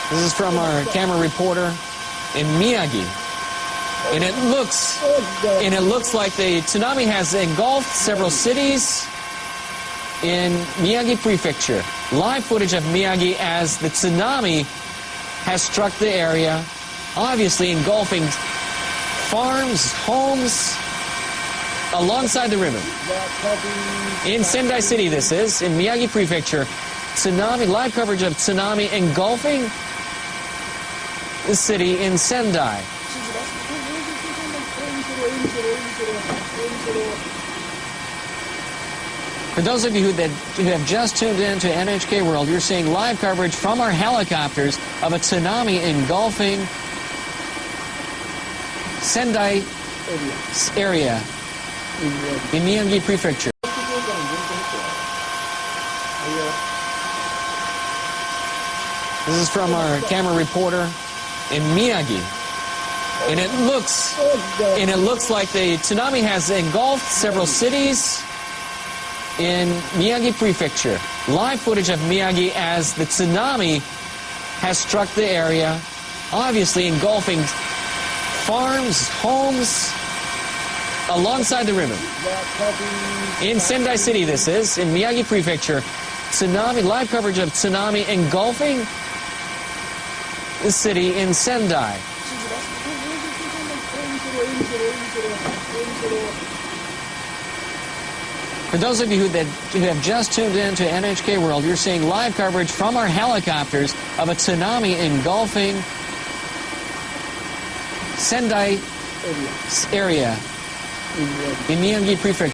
This is from our camera reporter in Miyagi. And it looks like the tsunami has engulfed several cities in Miyagi Prefecture. Live footage of Miyagi as the tsunami has struck the area, obviously engulfing farms, homes alongside the river. In Sendai City, this is, in Miyagi Prefecture, tsunami, live coverage of tsunami engulfing the city in Sendai. For those of you who have just tuned in to NHK World, you're seeing live coverage from our helicopters of a tsunami engulfing Sendai area in Miyagi Prefecture. This is from our camera reporter in Miyagi. And it looks like the tsunami has engulfed several cities in Miyagi Prefecture. Live footage of Miyagi as the tsunami has struck the area, obviously engulfing farms, homes alongside the river. In Sendai City, this is, in Miyagi Prefecture, tsunami, live coverage of tsunami engulfing the city in Sendai. For those of you who have just tuned in to NHK World, you're seeing live coverage from our helicopters of a tsunami engulfing Sendai area in Miyagi Prefecture.